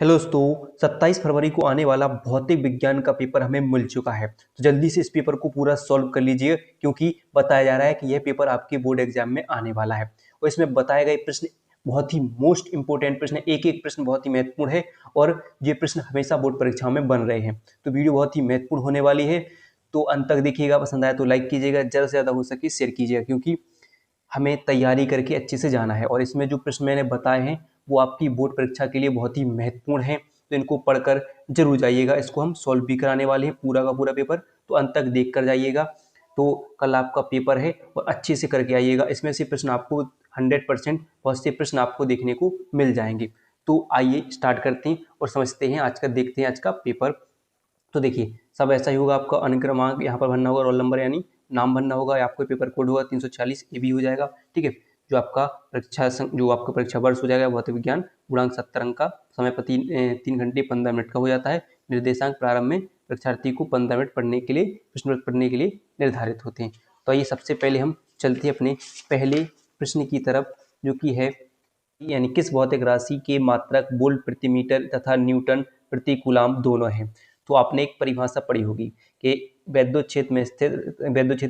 Hello दोस्तों, 27 फरवरी को आने वाला भौतिक विज्ञान का पेपर हमें मिल चुका है। तो जल्दी से इस पेपर को पूरा सॉल्व कर लीजिए, क्योंकि बताया जा रहा है कि यह पेपर आपके बोर्ड एग्जाम में आने वाला है। और इसमें बताए गए प्रश्न बहुत ही मोस्ट इंपोर्टेंट प्रश्न है। एक एक प्रश्न बहुत ही महत्वपूर्ण है और ये प्रश्न हमेशा बोर्ड परीक्षाओं में बन रहे हैं। तो वीडियो बहुत ही महत्वपूर्ण होने वाली है, तो अंत तक देखिएगा। पसंद आया तो लाइक कीजिएगा, ज़्यादा से ज़्यादा हो सके शेयर कीजिएगा, क्योंकि हमें तैयारी करके अच्छे से जाना है। और इसमें जो प्रश्न मैंने बताए हैं वो आपकी बोर्ड परीक्षा के लिए बहुत ही महत्वपूर्ण हैं, तो इनको पढ़कर जरूर जाइएगा। इसको हम सॉल्व भी कराने वाले हैं, पूरा का पूरा पेपर, तो अंत तक देख कर जाइएगा। तो कल आपका पेपर है और अच्छे से करके आइएगा। इसमें से प्रश्न आपको 100% बहुत से प्रश्न आपको देखने को मिल जाएंगे। तो आइए स्टार्ट करते हैं और समझते हैं आज का, देखते हैं आज का पेपर। तो देखिए, सब ऐसा ही होगा। आपका अनुक्रमांक यहाँ पर भरना होगा, रोल नंबर यानी नाम भरना होगा, आपको पेपर कोड होगा 346, ये भी हो जाएगा। ठीक है, जो आपका परीक्षा वर्ष हो जाएगा भौतिक विज्ञान, गुणांक 70 अंक का, समय पर 3 घंटे 15 मिनट का हो जाता है। निर्देशांक प्रारंभ में परीक्षार्थी को 15 मिनट पढ़ने के लिए, प्रश्न पढ़ने के लिए निर्धारित होते हैं। तो आइए सबसे पहले हम चलते हैं अपने पहले प्रश्न की तरफ, जो कि है यानी किस भौतिक राशि के मात्रक वोल्ट प्रति मीटर तथा न्यूटन प्रति कूलाम दोनों हैं। तो आपने एक परिभाषा पढ़ी होगी कि वैद्युत क्षेत्र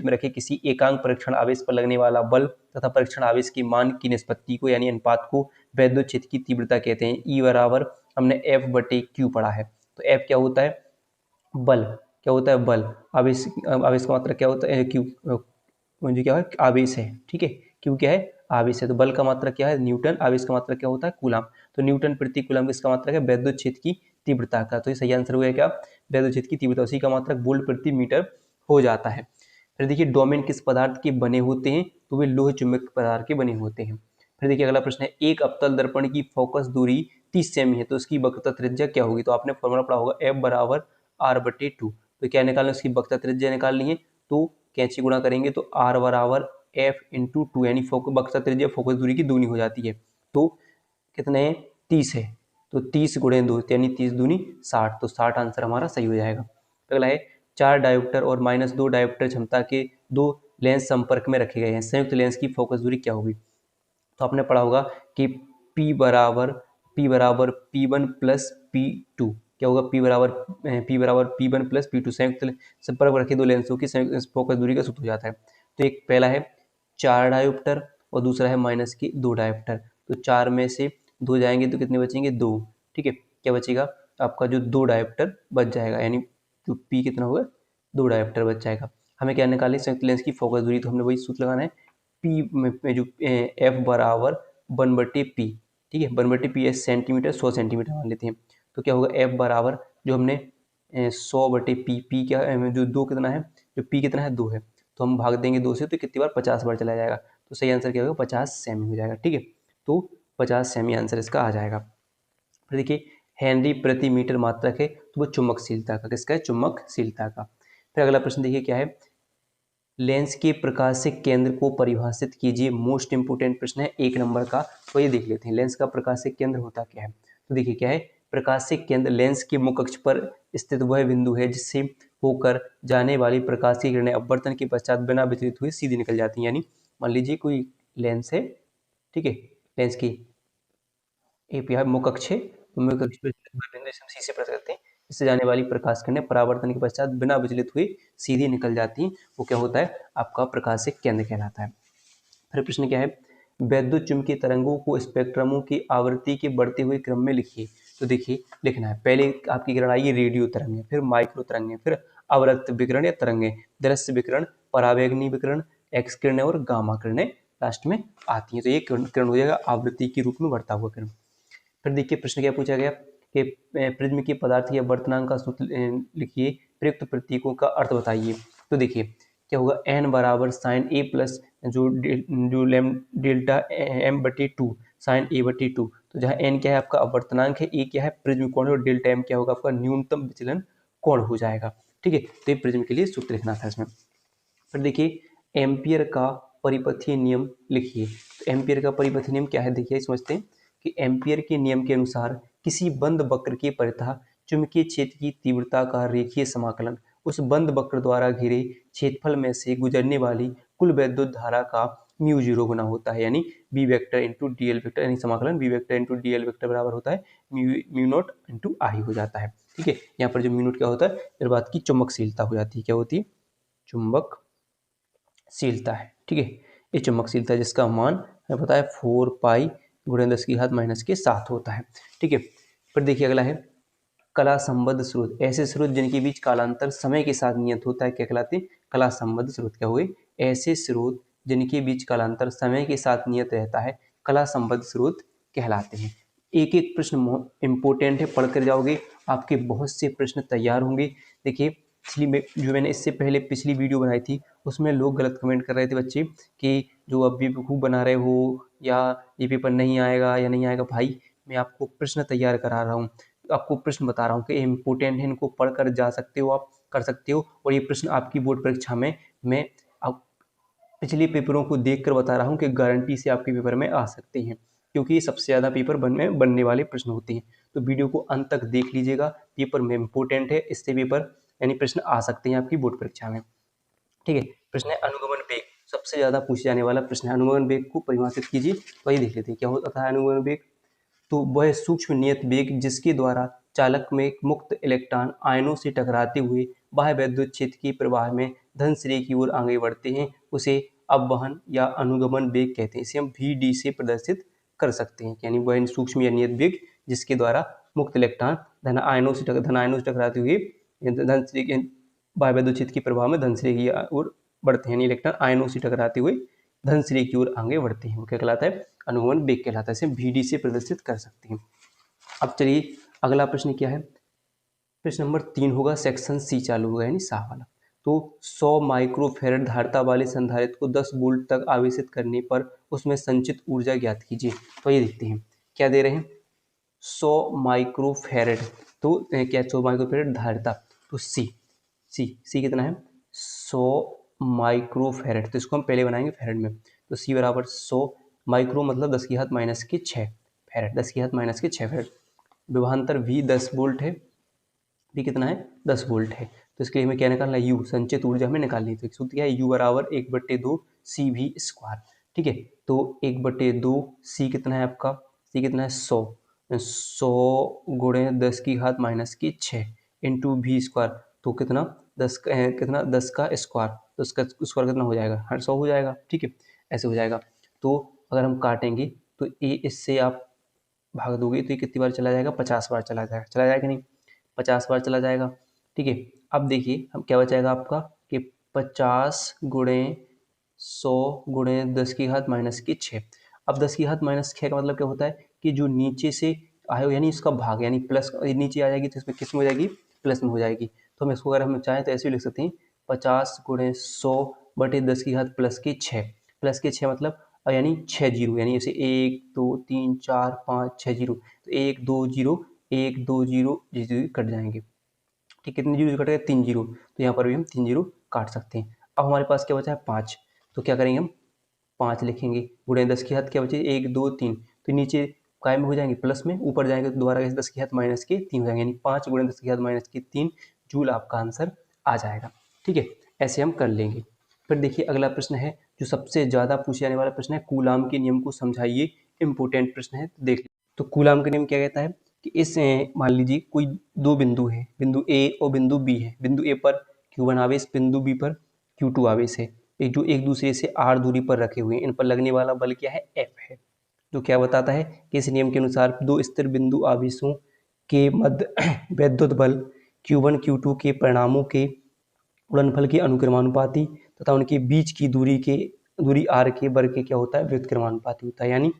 में रखे किसी एकांक परीक्षण आवेश पर लगने वाला बल तथा परीक्षण आवेश के मान की निष्पत्ति को यानी अनुपात को वैद्युत क्षेत्र की तीव्रता कहते हैं। ई बराबर हमने F/Q पढ़ा है। तो F क्या होता है? बल। क्या होता है? बल। आवेश आवेश का मात्रक क्या होता है? Q जो क्या है? आवेश है। ठीक है, क्यू क्या है? आवेश है। तो बल का मात्रक क्या है? न्यूटन। आवेश का मात्रक क्या होता है? कूलाम। तो न्यूटन प्रति कूलाम किसका मात्रक है? वैद्युत क्षेत्र की तीव्रता का। तो ये सही आंसर हो गया क्या? वैद्युत क्षेत्र की तीव्रता, उसी का मात्रक वोल्ट प्रति मीटर हो जाता है। फिर देखिए, डोमेन किस पदार्थ के बने होते हैं? तो वे लोह चुंबक पदार्थ के बने होते हैं। फिर देखिए अगला प्रश्न है, एक अवतल दर्पण की फोकस दूरी 30 सेमी है, तो उसकी वक्रता त्रिज्या क्या होगी? तो आपने फॉर्मूला पढ़ा होगा, F बराबर R/2। तो क्या निकालना? उसकी वक्रता त्रिज्या निकालनी है। तो कैंची गुणा करेंगे तो R बराबर F/2 यानी वक्रता त्रिज्या फोकस दूरी की दूनी हो जाती है। तो कितने? 30 है। तो 30 गुणे 2 यानी 30 दूनी 60। तो 60 आंसर हमारा सही हो जाएगा। अगला है, 4 डायोप्टर और -2 डायोप्टर क्षमता के 2 लेंस संपर्क में रखे गए हैं, संयुक्त लेंस की फोकस दूरी क्या होगी? तो आपने पढ़ा होगा कि P बराबर P1 प्लस P2। क्या होगा? P बराबर P1 प्लस P2, संयुक्त संपर्क में रखे दो लेंसों की संयुक्त फोकस दूरी का सूत्र हो जाता है। तो एक पहला है 4 डायोप्टर और दूसरा है -2 डायोप्टर। तो 4 में से 2 जाएंगे तो कितने बचेंगे? 2। ठीक है, क्या बचेगा? आपका जो 2 डायोप्टर बच जाएगा, यानी जो P कितना होगा? 2 डायोप्टर बच जाएगा। हमें क्या निकालनी है? संयुक्त लेंस की फोकस दूरी। तो हमने वही सूत्र लगाना है, पी में जो F बराबर 1/P। ठीक है, 1/P है सेंटीमीटर, 100 सेंटीमीटर मान लेते हैं। तो क्या होगा? F बराबर जो हमने 100/P, P क्या है? जो 2 कितना है? जो P कितना है? 2 है। तो हम भाग देंगे 2 से, तो कितनी बार? 50 बार चला जाएगा। तो सही आंसर क्या होगा? 50 सेमी हो जाएगा। ठीक है, तो 50 सेमी आंसर इसका आ जाएगा। फिर देखिए, हेनरी प्रति मीटर मात्रक है, तो वो चुंबकशीलता का, किसका है? चुंबकशीलता का। फिर अगला प्रश्न देखिए क्या है, लेंस के प्रकाशिक केंद्र को परिभाषित कीजिए। मोस्ट इंपोर्टेंट प्रश्न है 1 नंबर का। तो ये देख लेते हैं, लेंस का प्रकाशिक केंद्र होता क्या है। तो देखिए क्या है, प्रकाशिक केंद्र लेंस के मुख्य अक्ष पर स्थित वह बिंदु है जिससे होकर जाने वाली प्रकाश की किरणें अपवर्तन के पश्चात बिना विचलित हुए सीधी निकल जाती हैं। यानी मान लीजिए कोई लेंस है, ठीक है, लेंस की एपीआई मुख्य अक्ष है, तो मुख्य अक्ष पर बिंदु से हम सी से प्रकट करते हैं, इससे जाने वाली प्रकाश किरणें परावर्तन के पश्चात बिना विचलित हुए सीधी निकल जाती हैं। वो क्या होता है? आपका प्रकाशिक केंद्र कहलाता है। फिर प्रश्न क्या है, वैद्युत चुंबकीय तरंगों को स्पेक्ट्रमों की आवृत्ति के बढ़ते हुए क्रम में लिखिए। तो देखिए लिखना है, पहले आपकी किरण आएगी रेडियो तरंगें, फिर माइक्रो तरंगें, फिर अवरक्त विकिरण या तरंगें, दृश्य विकिरण, परावैंगनी विकिरण, एक्स किरणें और गामा किरणें लास्ट में आती हैं। तो ये किरण हो जाएगा आवृत्ति के रूप में बढ़ता हुआ किरण। फिर देखिए प्रश्न क्या पूछा गया कि प्रिज्म के पदार्थ या वर्तनांक का सूत्र लिखिए, प्रयुक्त प्रतीकों का अर्थ बताइए। तो देखिए क्या होगा, n बराबर साइन ए प्लस जो डेल्टा m/2 साइन a/2। तो जहाँ n क्या है? आपका अपवर्तनांक है, ए क्या है? प्रिज्म कोण है, और डेल्टा m क्या होगा? आपका न्यूनतम विचलन कोण हो जाएगा। ठीक है, तो ये प्रिज्म के लिए सूत्र लिखना था इसमें। फिर देखिए, एम्पियर का परिपथीय नियम लिखिए। तो एम्पियर का परिपथीय नियम क्या है? देखिए समझते हैं कि एम्पियर के नियम के अनुसार किसी बंद वक्र के परितः चुंबकीय क्षेत्र की तीव्रता का रेखीय समाकलन उस बंद वक्र द्वारा घिरे क्षेत्रफल में से गुजरने वाली कुल वैद्युत धारा का म्यू जीरो गुना होता है, यानी B vector into d l vector, यानी समाकलन B vector into d l vector बराबर होता है म्यू नॉट इंटू आई हो जाता है। ठीक है, यहाँ पर जो म्यू नॉट क्या होता है, फिर बात की चुंबकशीलता हो जाती है, क्या होती है, चुंबकशीलता है। ठीक है, ये चुंबकशीलता जिसका मान हमें पता है 4 पाई गुणे 10 की घात माइनस के 7 होता है। ठीक है, फिर देखिए अगला है कला संबद्ध स्रोत, ऐसे स्रोत जिनके बीच कालांतर समय के साथ नियत होता है क्या कहलाते हैं, कला संबद्ध स्रोत। क्या हुए, ऐसे स्रोत जिनके बीच कालांतर समय के साथ नियत रहता है कला संबद्ध स्रोत कहलाते हैं। एक एक प्रश्न इंपॉर्टेंट है, पढ़कर जाओगे आपके बहुत से प्रश्न तैयार होंगे। देखिए जो मैंने इससे पहले पिछली वीडियो बनाई थी उसमें लोग गलत कमेंट कर रहे थे बच्चे कि जो अब बेवकूफ़ बना रहे हो या ये पेपर नहीं आएगा या नहीं आएगा। भाई मैं आपको प्रश्न तैयार करा रहा हूँ, आपको प्रश्न बता रहा हूँ कि इम्पोर्टेंट है, इनको पढ़कर जा सकते हो, आप कर सकते हो। और ये प्रश्न आपकी बोर्ड परीक्षा में मैं आप पिछले पेपरों को देखकर बता रहा हूँ कि गारंटी से आपके पेपर में आ सकते हैं, क्योंकि ये सबसे ज़्यादा पेपर बनने वाले प्रश्न होते हैं। तो वीडियो को अंत तक देख लीजिएगा, पेपर में इम्पोर्टेंट है, इससे पेपर यानी प्रश्न आ सकते हैं आपकी बोर्ड परीक्षा में। ठीक है, प्रश्न है अनुगमन वेग, सबसे ज़्यादा पूछे जाने वाला प्रश्न है। अनुगमन वेग को परिभाषित कीजिए, वही देख लेते हैं क्या होता था अनुगमन वेग। तो वह सूक्ष्म नियत वेग जिसके द्वारा चालक में मुक्त इलेक्ट्रॉन आयनों से टकराते हुए बाह्य विद्युत क्षेत्र के प्रवाह में धन श्रेणी की ओर आगे बढ़ते हैं उसे अपवहन या अनुगमन वेग कहते हैं। इसे हम वी से प्रदर्शित कर सकते हैं, यानी वह सूक्ष्म या नियत वेग जिसके द्वारा मुक्त इलेक्ट्रॉन धन आयनों से टकराते हुए धन श्रेणी के बाह्य विद्युत क्षेत्र के प्रभाव में धन श्रेणी की ओर बढ़ते हैं, यानी इलेक्ट्रॉन आयनों से टकराते हुए धन श्रेणी की ओर आगे बढ़ते हैं, वो क्या कहलाता है, अनुगमन वेग कहलाता है। इसे वी से प्रदर्शित कर सकते हैं। अब चलिए अगला प्रश्न क्या है, प्रश्न नंबर 3 होगा, सेक्शन सी चालू होगा, यानी साफ वाला। तो 100 माइक्रोफेरेड धारिता वाले संधारित्र को 10 वोल्ट तक आवेशित करने पर उसमें संचित ऊर्जा ज्ञात कीजिए। तो ये देखते हैं क्या दे रहे हैं, 100 माइक्रोफेरेड, तो क्या 100 माइक्रोफेरेड धारिता, तो सी कितना है 100 माइक्रोफेरेड, तो इसको हम पहले बनाएंगे फेरेड में। तो सी बराबर 100 माइक्रो मतलब 10 की घात माइनस के 6 फेरेड, 10 की घात माइनस के 6 फेरेड। विभवांतर वी 10 वोल्ट है, वी कितना है 10 वोल्ट है। तो इसके लिए हमें क्या निकालना है, यू, संचित ऊर्जा हमें निकालनी है। तो सूत्र क्या है, यू बराबर 1/2 सी वी स्क्वायर। ठीक है, तो 1/2 सी कितना है आपका, सी कितना है 100 गुणे 10 की घात माइनस की 6 इंटू वी स्क्वायर, तो कितना 10 का स्क्वायर, तो उसका स्क्वायर कितना हो जाएगा, 100 हो जाएगा। ठीक है, ऐसे हो जाएगा। तो अगर हम काटेंगे तो ये इससे आप भाग दोगे तो ये कितनी बार चला जाएगा, 50 बार चला जाएगा नहीं, 50 बार चला जाएगा। ठीक है, अब देखिए हम क्या बचाएगा आपका कि 50 गुणे 100 गुणे 10 की घात माइनस की 6। अब 10 की घात माइनस 6 का मतलब क्या होता है कि जो नीचे से आए यानी इसका भाग, यानी प्लस नीचे आ जाएगी तो इसमें किस में हो जाएगी, प्लस में हो जाएगी। तो हम इसको अगर हम चाहें तो ऐसे भी लिख सकते हैं 50 गुणे 100 बटे 10 की घात प्लस की 6, प्लस के 6 मतलब यानी 6 जीरो, यानी जैसे 1 2 3 4 5 6 जीरो, तो 1 2 जीरो 1 2 जीरो जीरो कट जाएंगे। ठीक, कितने जीरो कट गए, 3 जीरो, तो यहाँ पर भी हम 3 जीरो काट सकते हैं। अब हमारे पास क्या बचा है 5, तो क्या करेंगे हम 5 लिखेंगे, गुणे 10 की घात क्या बचे 1 2 3, तो नीचे काय में हो जाएंगे प्लस में, ऊपर जाएंगे तो दोबारा 10 की घात माइनस के 3 हो जाएंगे, यानी 5 गुणे 10 की घात माइनस के 3 जूल आपका आंसर आ जाएगा। ठीक है, ऐसे हम कर लेंगे। फिर देखिए अगला प्रश्न है जो सबसे ज़्यादा पूछे जाने वाला प्रश्न है, कूलाम के नियम को समझाइए, इंपोर्टेंट प्रश्न है, देख लीजिए। तो कूलाम का नियम क्या कहता है कि इस मान लीजिए कोई दो बिंदु है, बिंदु ए और बिंदु बी है, बिंदु ए पर Q1 आवेश, बिंदु बी पर Q2 आवेश है, जो एक दूसरे से r दूरी पर रखे हुए हैं, इन पर लगने वाला बल क्या है, F है। जो क्या बताता है कि इस नियम के अनुसार दो स्थिर बिंदु आवेशों के मध्य वैद्युत बल Q1 Q2 के परिणामों के गुणनफल के अनुक्रमानुपाती तथा उनके बीच की दूरी r के वर्ग के क्या होता है, व्युत्क्रमानुपाती होता है। यानी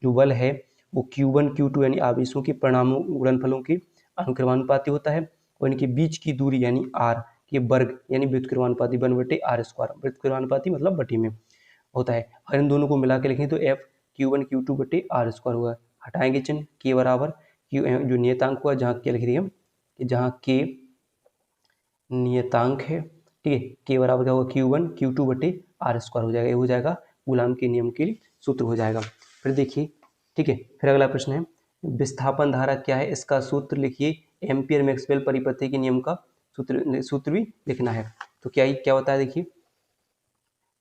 जो बल है वो Q1 Q2 यानी आवेशों के परिणामों गुणनफलों के अनुक्रमानुपाती होता है, और इनके बीच की दूरी यानी r के वर्ग यानी व्युत्क्रमानुपाती 1/r², व्युत्क्रमानुपाती मतलब बटे में होता है। अगर इन दोनों को मिला के लिखें तो F Q1 Q2 बटे r² होगा। हटाएंगे चिन्ह, के बराबर जो नियतांक हुआ, जहाँ क्या लिख दिए हम कि जहाँ के नियतांक है, ठीक है, के बराबर क्या होगा Q1 Q2 बटे r² हो जाएगा, ये हो जाएगा कूलाम के नियम के सूत्र हो जाएगा। फिर देखिए, ठीक है, फिर अगला प्रश्न है विस्थापन धारा क्या है, इसका सूत्र लिखिए, एम्पियर मैक्सवेल परिपथ के नियम का सूत्र भी लिखना है। तो क्या होता है देखिए,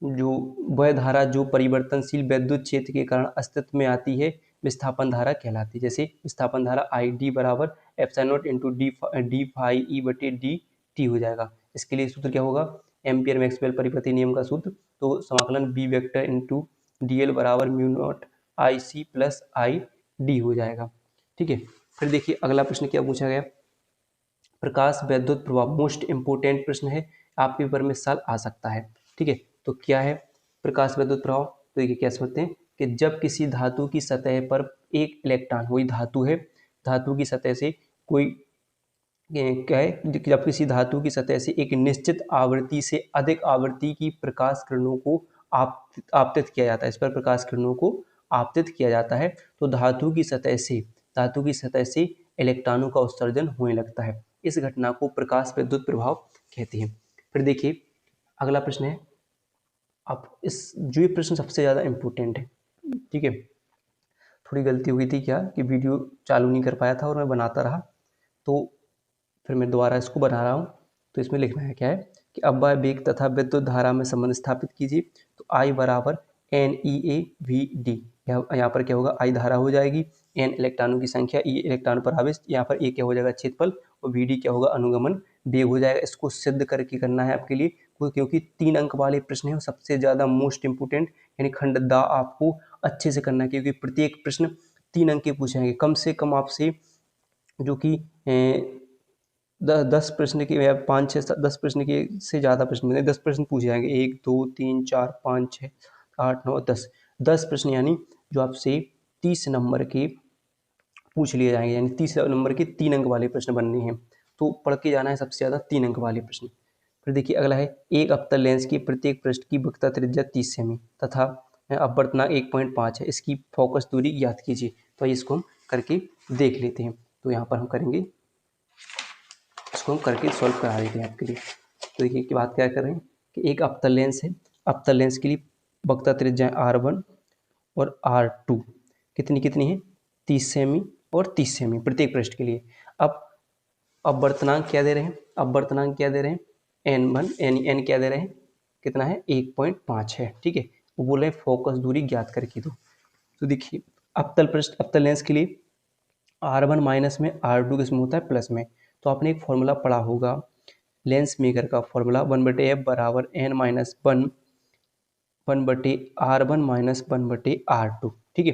जो वह धारा जो परिवर्तनशील विद्युत क्षेत्र के कारण अस्तित्व में आती है विस्थापन धारा कहलाती है। जैसे विस्थापन धारा आई डी बराबर epsilon not into d phi E बटे डी टी हो जाएगा। इसके लिए सूत्र क्या होगा, एम्पियर मैक्सवेल परिपति नियम का सूत्र, तो समाकलन B vector into d l बराबर mu nought I C plus I D हो जाएगा। ठीक है, फिर देखिए अगला प्रश्न क्या पूछा गया, प्रकाश वैद्युत प्रभाव, मोस्ट इंपोर्टेंट प्रश्न है, आपके पेपर में साल आ सकता है। ठीक है, तो क्या है प्रकाश वैद्युत प्रभाव, तो देखिए क्या समझते हैं कि जब किसी धातु की सतह पर एक इलेक्ट्रॉन, वही धातु है, धातु की सतह से कोई क्या है, जब किसी धातु की सतह से एक निश्चित आवृत्ति से अधिक आवृत्ति की प्रकाश किरणों को आपतित किया जाता है, इस पर प्रकाश किरणों को आपतित किया जाता है, तो धातु की सतह से इलेक्ट्रॉनों का उत्सर्जन होने लगता है। इस घटना को प्रकाश विद्युत प्रभाव कहते हैं। फिर देखिए अगला प्रश्न है, अब इस जो ये प्रश्न सबसे ज़्यादा इम्पोर्टेंट है। ठीक है, थोड़ी गलती हुई थी क्या कि वीडियो चालू नहीं कर पाया था और मैं बनाता रहा, तो फिर मैं दोबारा इसको बना रहा हूँ। तो इसमें लिखना है क्या है कि अव्यय वेग तथा विद्युत धारा में संबंध स्थापित कीजिए। तो I बराबर n e A v d, यहाँ पर क्या होगा, I धारा हो जाएगी, एन इलेक्ट्रॉनों की संख्या, ई इलेक्ट्रॉन पर आवेश, यहाँ पर ए क्या हो जाएगा क्षेत्रफल, और वी डी क्या होगा अनुगमन वेग हो जाएगा। इसको सिद्ध करके करना है आपके लिए, क्योंकि 3 अंक वाले प्रश्न है, सबसे ज़्यादा मोस्ट इंपोर्टेंट, यानी खंड द आपको अच्छे से करना है, क्योंकि प्रत्येक प्रश्न 3 अंक के पूछेंगे। कम से कम आपसे जो कि 10 प्रश्न के या 5-6-10 प्रश्न के से ज़्यादा प्रश्न बने, 10 प्रश्न पूछे जाएंगे, 1 2 3 4 5 6 8 9 10 प्रश्न, यानी जो आपसे 30 नंबर के पूछ लिए जाएंगे, यानी 30 नंबर के 3 अंक वाले प्रश्न बनने हैं। तो पढ़ के जाना है सबसे ज़्यादा 3 अंक वाले प्रश्न। फिर देखिए अगला है, एक अवतल लेंस की प्रत्येक पृष्ठ की वक्रता त्रिज्या 30 सेमी तथा अपवर्तनांक 1.5 है, इसकी फोकस दूरी ज्ञात कीजिए। तो इसको हम करके देख लेते हैं। तो यहाँ पर हम करेंगे, इसको हम करके सॉल्व करा देते हैं आपके लिए। तो देखिए की बात क्या कर रहे हैं कि एक अवतल लेंस है, अवतल लेंस के लिए वक्रता त्रिज्या R1 और R2 कितनी कितनी है, 30 सेमी और 30 सेमी प्रत्येक पृष्ठ के लिए। अब अपवर्तनांक क्या दे रहे हैं, अपवर्तनांक क्या दे रहे हैं, N1 N क्या दे रहे हैं, कितना है 1.5 है। ठीक है, वो बोल रहे हैं फोकस दूरी ज्ञात करके दो। तो देखिए अवतल लेंस के लिए R1 माइनस में, R2 किसमें होता है प्लस में। तो आपने एक फॉर्मूला पढ़ा होगा लेंस मेकर का फॉर्मूला, 1/f बराबर n minus 1/R1 minus 1/R2। ठीक है,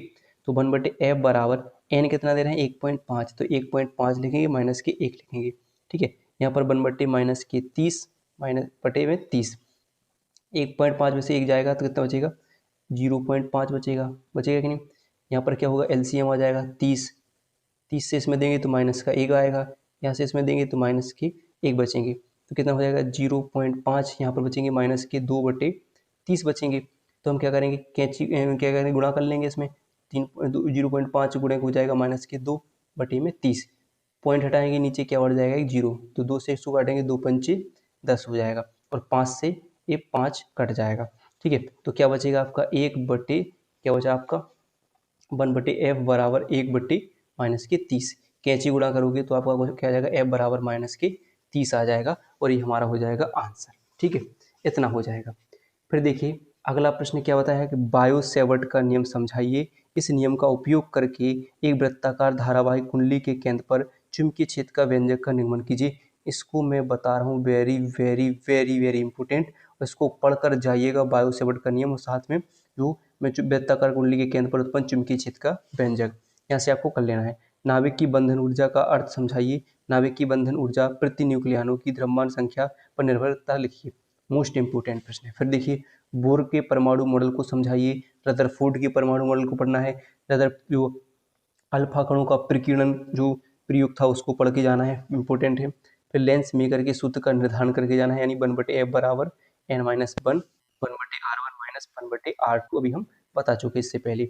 तो 1/f बराबर n कितना दे रहे हैं 1.5, तो 1.5 लिखेंगे, माइनस के 1 लिखेंगे। ठीक है, यहाँ पर 1/- माइनस के 30 माइनस बटे में 30, 1.5 में से 1 जाएगा तो कितना बचेगा 0.5 बचेगा कि नहीं। यहाँ पर क्या होगा LCM आ जाएगा 30 से इसमें देंगे तो माइनस का 1 आएगा, यहाँ से इसमें देंगे तो माइनस के 1 बचेंगे, तो कितना हो जाएगा 0.5, यहाँ पर बचेंगे माइनस के 2/30 बचेंगे। तो हम क्या करेंगे, कैंची क्या करेंगे, गुणा कर लेंगे इसमें, 0.5 गुणे हो जाएगा माइनस के 2/30, पॉइंट हटाएंगे नीचे क्या बढ़ जाएगा 1 0, तो 2 से 100 काटेंगे 2 पंचे 10 हो जाएगा, और 5 से ये 5 कट जाएगा। ठीक है, तो क्या बचेगा आपका क्या बचा आपका 1/f बराबर 1/-30, कैंची गुणा करोगे तो आपका क्या आ जाएगा f बराबर -30 आ जाएगा, और ये हमारा हो जाएगा आंसर। ठीक है, इतना हो जाएगा। फिर देखिए अगला प्रश्न क्या बताया है कि बायो सेवर्ट का नियम समझाइए। इस नियम का उपयोग करके एक वृत्ताकार धारावाहिक कुंडली के केंद्र पर चुंबकीय क्षेत्र का व्यंजक का निगमन कीजिए। इसको मैं बता रहा हूँ, very very very very important, इसको पढ़कर जाइएगा बायो सेवर्ट का नियम, और साथ में जो वृत्ताकार कुंडली के केंद्र पर उत्पन्न चुंबकीय क्षेत्र का व्यंजक, यहाँ से आपको कर लेना है। नाभिक की बंधन ऊर्जा का अर्थ समझाइए। नाभिक की बंधन ऊर्जा प्रति न्यूक्लियनों की द्रव्यमान संख्या पर निर्भरता लिखिए। मोस्ट इंपोर्टेंट प्रश्न है। फिर देखिए बोर के परमाणु मॉडल को समझाइए। रदरफोर्ड के परमाणु मॉडल को पढ़ना है। जो अल्फा कणों का प्रकीर्णन जो प्रयोग था उसको पढ़ के जाना है, इंपॉर्टेंट है। फिर लेंस मेकर के सूत्र का निर्धारण करके जाना है, यानी 1/f बराबर n-1 1/R1 माइनस 1/R2 अभी हम बता चुके इससे पहले।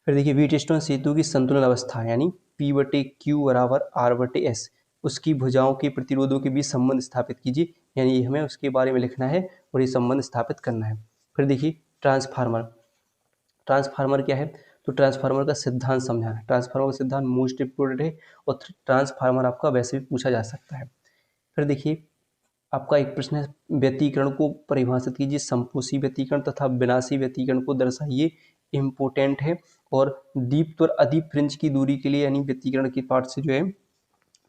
फिर देखिए व्हीटस्टोन सेतु की संतुलन अवस्था, यानी P/Q बराबर R/S, उसकी भुजाओं के प्रतिरोधों के बीच संबंध स्थापित कीजिए, यानी हमें उसके बारे में लिखना है और ये संबंध स्थापित करना है। फिर देखिए ट्रांसफार्मर क्या है, तो ट्रांसफार्मर का सिद्धांत समझाना है। ट्रांसफार्मर का सिद्धांत मोस्ट इंपोर्टेंट है, और ट्रांसफार्मर आपका वैसे भी पूछा जा सकता है। फिर देखिए आपका एक प्रश्न है, व्यतिकरण को परिभाषित कीजिए, संपोषी व्यतिकरण तथा विनाशी व्यतिकरण को दर्शाइए। इम्पोर्टेंट है। और दीप्त और अधिक फ्रिंज की दूरी के लिए यानी व्यतिकरण के पार्ट से जो है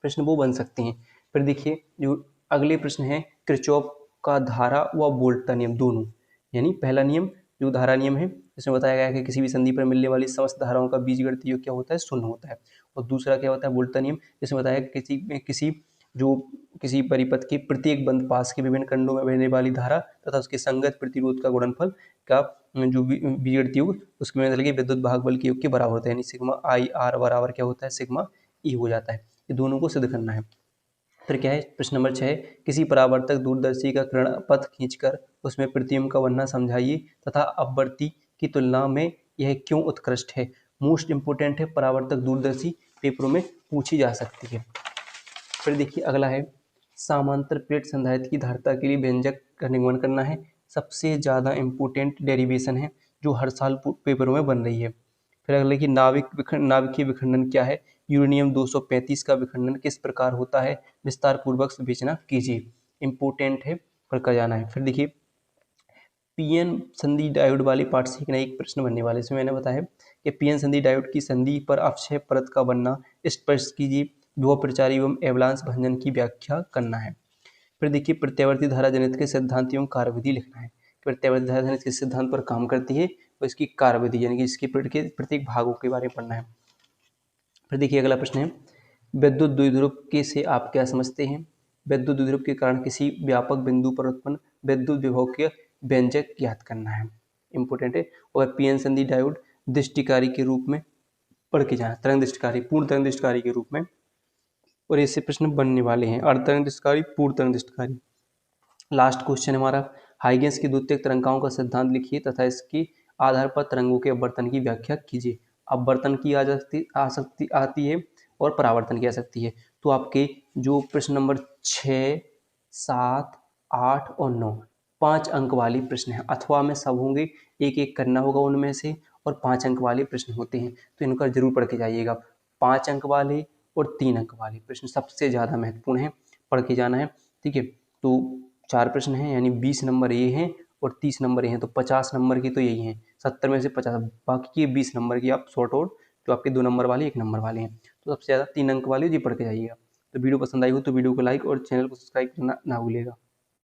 प्रश्न वो बन सकते हैं। फिर देखिए जो अगले प्रश्न है, किरचॉफ का धारा व वोल्ट का नियम दोनों, यानी पहला नियम जो धारा नियम है इसमें बताया गया है कि किसी भी संधि पर मिलने वाली समस्त धाराओं का बीजगणितीय योग क्या होता है, शून्य होता है। और दूसरा क्या होता है, वोल्ट का नियम, जिसमें बताया किसी परिपथ के प्रत्येक बंद पास के विभिन्न खंडों में बहने वाली धारा तथा उसके संगत प्रतिरोध का गुणनफल का जो बीजगणितीय योग उसके मतलब कि विद्युत भाग बल के योग के बराबर होता है, यानी सिग्मा आई आर बराबर क्या होता है, सिग्मा ई हो जाता है। ये दोनों को सिद्ध करना है। फिर क्या है, प्रश्न नंबर 6, किसी परावर्तक दूरदर्शी का किरण पथ खींचकर उसमें प्रतिबिंब का बनना समझाइए तथा अपवर्ती की तुलना में यह क्यों उत्कृष्ट है। मोस्ट इंपोर्टेंट है, परावर्तक दूरदर्शी पेपरों में पूछी जा सकती है। फिर देखिए अगला है, समांतर प्लेट संधारित्र की धारिता के लिए व्यंजक का निगमन करना है। सबसे ज़्यादा इम्पोर्टेंट डेरिवेशन है जो हर साल पेपरों में बन रही है। फिर अगले की नाभिकीय विखंडन क्या है, यूरेनियम 235 का विखंडन किस प्रकार होता है, विस्तार पूर्वक विवेचना कीजिए। इम्पोर्टेंट है, पढ़कर जाना है। फिर देखिए पीएन संधि डायोड वाले पार्ट से एक प्रश्न बनने वाले, इसमें मैंने बताया कि पीएन संधि डायोड की संधि पर अक्षय परत का बनना स्पष्ट कीजिए, विभव प्रचार एवं एवलांस भंजन की व्याख्या करना है। फिर देखिए प्रत्यावर्ती धारा जनित के सिद्धांत एवं कार्यविधि लिखना है। प्रत्यावर्ती धारा जनित के सिद्धांत पर काम करती है और इसकी कार्यविधि यानी कि इसके प्रत्येक भागों के बारे में पढ़ना है। फिर देखिए अगला प्रश्न है, विद्युत द्विध्रुव के से आप क्या समझते हैं। विद्युत द्विध्रुव के कारण किसी व्यापक बिंदु पर उत्पन्न विद्युत विभव के व्यंजक ज्ञात करना है। इंपोर्टेंट है। और पीएन संधि डायोड दृष्टिकारी के रूप में पढ़ के जाना, तरंग दृष्टिकारी, पूर्ण तरंग दृष्टिकारी के रूप में, और ऐसे प्रश्न बनने वाले हैं, अर्ध तरंग दृष्टिकारी, पूर्ण तरंग दृष्टिकारी। लास्ट क्वेश्चन हमारा, हाइगेंस की द्वितीयक तरंगाओं का सिद्धांत लिखिए तथा इसके आधार पर तरंगों के अपवर्तन की व्याख्या कीजिए। अपवर्तन की आती है और परावर्तन की आ सकती है। तो आपके जो प्रश्न नंबर 6, 7, 8 और 9 5 अंक वाले प्रश्न हैं, अथवा में सब होंगे, एक एक करना होगा उनमें से, और 5 अंक वाले प्रश्न होते हैं, तो इनका जरूर पढ़ के जाइएगा। 5 अंक वाले और 3 अंक वाले प्रश्न सबसे ज़्यादा महत्वपूर्ण है, पढ़ के जाना है। ठीक है, तो 4 प्रश्न हैं, यानी 20 नंबर ये हैं और 30 नंबर ये हैं, तो 50 नंबर की तो यही हैं, 70 में से 50, बाकी के 20 नंबर की आप शॉर्ट आउट जो आपके 2 नंबर वाले 1 नंबर वाले हैं, तो सबसे ज़्यादा 3 अंक वाले जी पढ़ के जाइएगा। तो वीडियो पसंद आई हो तो वीडियो को लाइक और चैनल को सब्सक्राइब करना ना भूलिएगा।